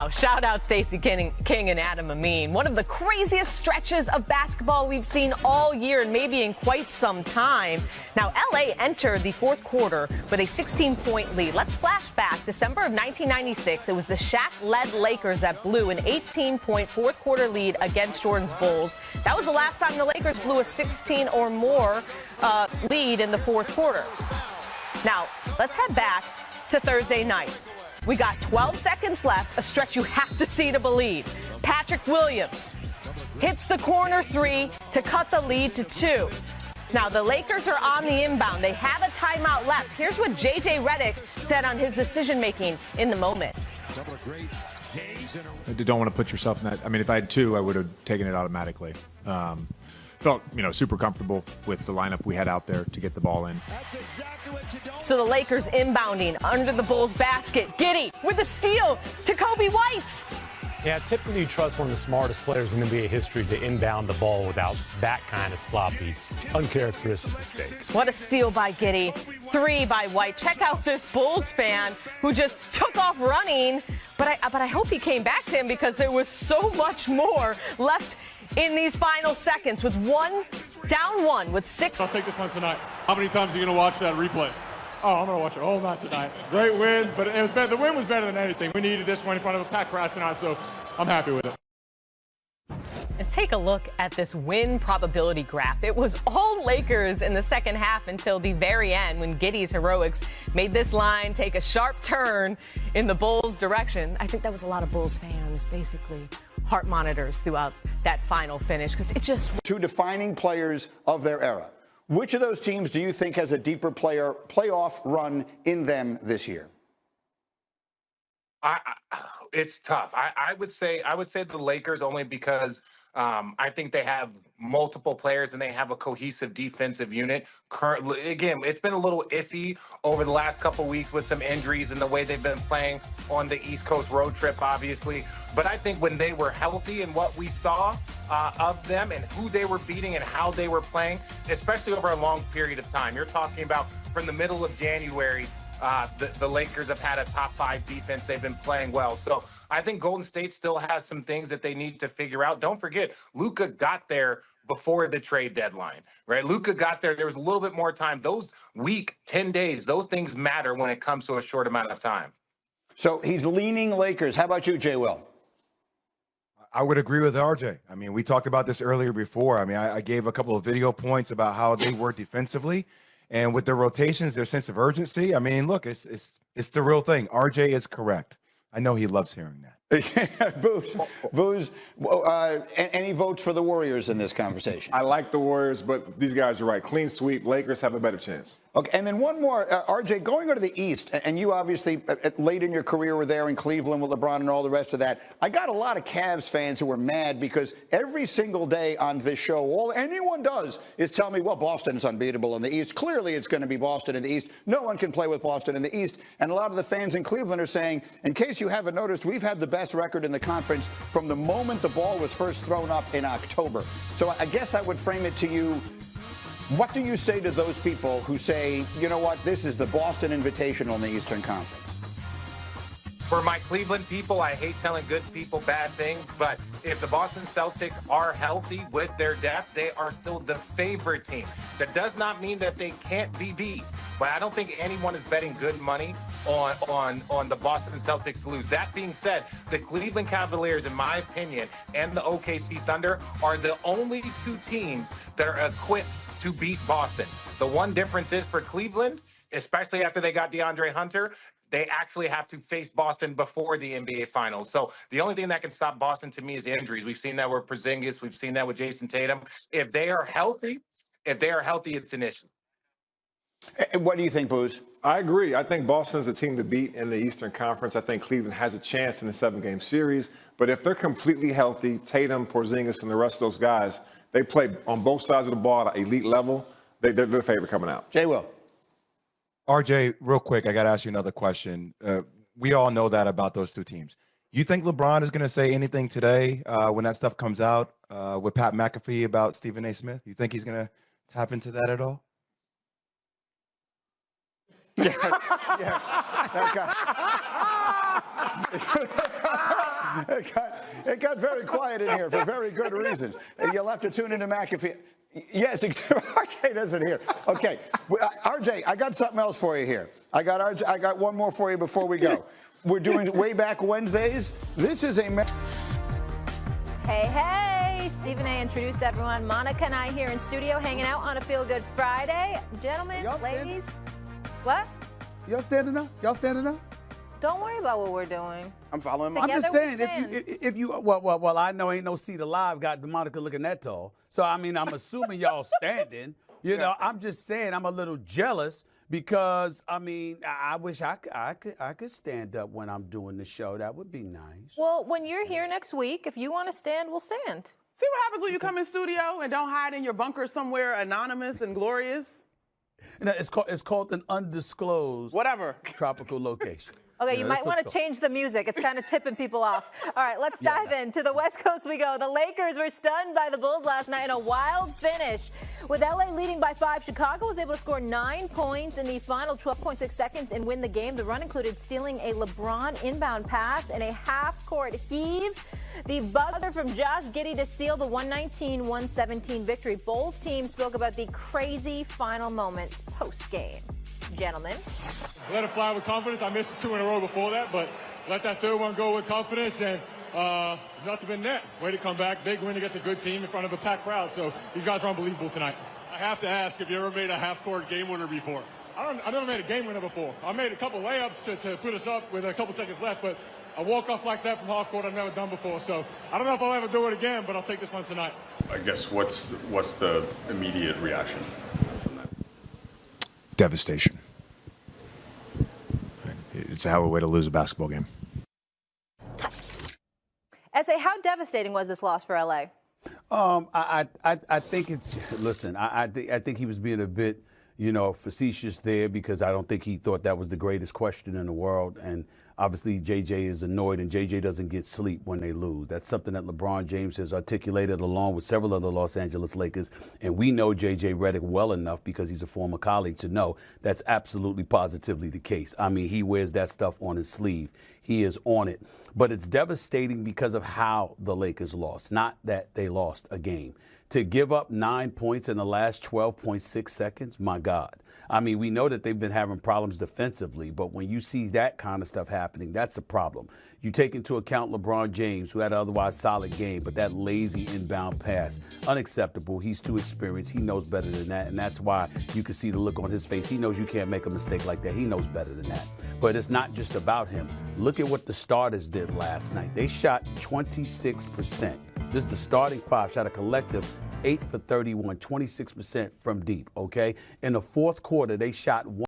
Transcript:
Shout out Stacey King and Adam Amin. One of the craziest stretches of basketball we've seen all year and maybe in quite some time. Now, LA entered the fourth quarter with a 16-point lead. Let's flash back. December of 1996, it was the Shaq-led Lakers that blew an 18-point fourth quarter lead against Jordan's Bulls. That was the last time the Lakers blew a 16 or more lead in the fourth quarter. Now, let's head back to Thursday night. We got 12 seconds left, a stretch you have to see to believe. Patrick Williams hits the corner three to cut the lead to 2. Now, the Lakers are on the inbound. They have a timeout left. Here's what J.J. Redick said on his decision-making in the moment. You don't want to put yourself in that. I mean, if I had 2, I would have taken it automatically. Felt, super comfortable with the lineup we had out there to get the ball in. So the Lakers inbounding under the Bulls basket. Giddey with a steal to Kobe White. Yeah, typically you trust one of the smartest players in NBA history to inbound the ball without that kind of sloppy, uncharacteristic mistake. What a steal by Giddey. 3 by White. Check out this Bulls fan who just took off running. But I hope he came back to him because there was so much more left in these final seconds with down one with 6. I'll take this one tonight. How many times are you going to watch that replay? Oh, I'm going to watch it all night tonight. Great win, but it was better. The win was better than anything. We needed this one in front of a packed crowd tonight, so I'm happy with it. And take a look at this win probability graph. It was all Lakers in the second half until the very end when Giddey's heroics made this line take a sharp turn in the Bulls' direction. I think that was a lot of Bulls fans basically heart monitors throughout that final finish because it just... 2 defining players of their era. Which of those teams do you think has a deeper playoff run in them this year? It's tough. I would say the Lakers only because I think they have multiple players and they have a cohesive defensive unit. Currently, again, it's been a little iffy over the last couple weeks with some injuries and the way they've been playing on the East Coast road trip, obviously. But I think when they were healthy and what we saw of them and who they were beating and how they were playing, especially over a long period of time, you're talking about from the middle of January, the Lakers have had a top 5 defense. They've been playing well. So I think Golden State still has some things that they need to figure out. Don't forget, Luka got there before the trade deadline, right? Luka got there. There was a little bit more time. Those 10 days, those things matter when it comes to a short amount of time. So he's leaning Lakers. How about you, Jay Will? I would agree with RJ. I mean, we talked about this earlier before. I mean, I gave a couple of video points about how they were defensively. And with their rotations, their sense of urgency, I mean, look, it's the real thing. RJ is correct. I know he loves hearing that. Booze. Any votes for the Warriors in this conversation? I like the Warriors, but these guys are right. Clean sweep. Lakers have a better chance. Okay, and then one more. RJ, going to the East, and you obviously late in your career were there in Cleveland with LeBron and all the rest of that. I got a lot of Cavs fans who were mad because every single day on this show, all anyone does is tell me, well, Boston's unbeatable in the East. Clearly, it's going to be Boston in the East. No one can play with Boston in the East. And a lot of the fans in Cleveland are saying, in case you haven't noticed, we've had the best record in the conference from the moment the ball was first thrown up in October. So I guess I would frame it to you. What do you say to those people who say, you know what, this is the Boston Invitational in the Eastern Conference? For my Cleveland people, I hate telling good people bad things, but if the Boston Celtics are healthy with their depth, they are still the favorite team. That does not mean that they can't be beat, but I don't think anyone is betting good money on the Boston Celtics to lose. That being said, the Cleveland Cavaliers, in my opinion, and the OKC Thunder are the only 2 teams that are equipped to beat Boston. The one difference is for Cleveland, especially after they got DeAndre Hunter, they actually have to face Boston before the NBA Finals. So the only thing that can stop Boston to me is injuries. We've seen that with Porzingis. We've seen that with Jason Tatum. If they are healthy, it's an issue. What do you think, Booze? I agree. I think Boston's a team to beat in the Eastern Conference. I think Cleveland has a chance in the 7-game series. But if they're completely healthy, Tatum, Porzingis, and the rest of those guys, they play on both sides of the ball at an elite level. They're the favorite coming out. Jay Will. RJ, real quick, I got to ask you another question. We all know that about those 2 teams. You think LeBron is going to say anything today when that stuff comes out with Pat McAfee about Stephen A. Smith? You think he's going to tap into that at all? Yes. That guy. It got very quiet in here for very good reasons. You'll have to tune into McAfee. Yes, RJ isn't here. Okay, RJ, I got something else for you here. I got one more for you before we go. We're doing Way Back Wednesdays. This is a... Hey, Stephen A. introduced everyone. Monica and I here in studio hanging out on a Feel Good Friday. Gentlemen, ladies. What? Y'all standing up? Y'all standing up? Don't worry about what we're doing. I'm following. I'm just saying, if you, well, I know ain't no seat alive got Monica looking that tall. So I mean, I'm assuming y'all standing. You know, I'm just saying, I'm a little jealous because I mean, I wish I could stand up when I'm doing the show. That would be nice. Well, when you're here next week, if you want to stand, we'll stand. See what happens when you come in studio and don't hide in your bunker somewhere anonymous and glorious? No, it's called an undisclosed tropical location. Okay, you might want to change the music. It's kind of tipping people off. All right, let's dive in. To the West Coast we go. The Lakers were stunned by the Bulls last night in a wild finish. With LA leading by 5, Chicago was able to score 9 points in the final 12.6 seconds and win the game. The run included stealing a LeBron inbound pass and a half-court heave. The buzzer from Josh Giddey to seal the 119-117 victory. Both teams spoke about the crazy final moments post-game. Gentlemen. Let it fly with confidence. I missed 2 in a row before that, but let that third one go with confidence, and nothing but net. Way to come back. Big win against a good team in front of a packed crowd, so these guys are unbelievable tonight. I have to ask, have you ever made a half-court game winner before? I never made a game winner before. I made a couple layups to put us up with a couple seconds left, but a walk-off like that from half-court I've never done before, so I don't know if I'll ever do it again, but I'll take this one tonight. I guess what's the immediate reaction from that? Devastation. It's a hell of a way to lose a basketball game. S.A., how devastating was this loss for LA? I think it's, listen, I think he was being a bit, facetious there because I don't think he thought that was the greatest question in the world. And obviously, JJ is annoyed, and JJ doesn't get sleep when they lose. That's something that LeBron James has articulated along with several other Los Angeles Lakers. And we know JJ Redick well enough because he's a former colleague to know that's absolutely positively the case. I mean, he wears that stuff on his sleeve. He is on it. But it's devastating because of how the Lakers lost, not that they lost a game. To give up 9 points in the last 12.6 seconds, my God. I mean, we know that they've been having problems defensively, but when you see that kind of stuff happening, that's a problem. You take into account LeBron James, who had an otherwise solid game, but that lazy inbound pass, unacceptable. He's too experienced. He knows better than that, and that's why you can see the look on his face. He knows you can't make a mistake like that. He knows better than that. But it's not just about him. Look at what the starters did last night. They shot 26%. This is the starting 5, shot a collective 8 for 31, 26% from deep, okay? In the fourth quarter, they shot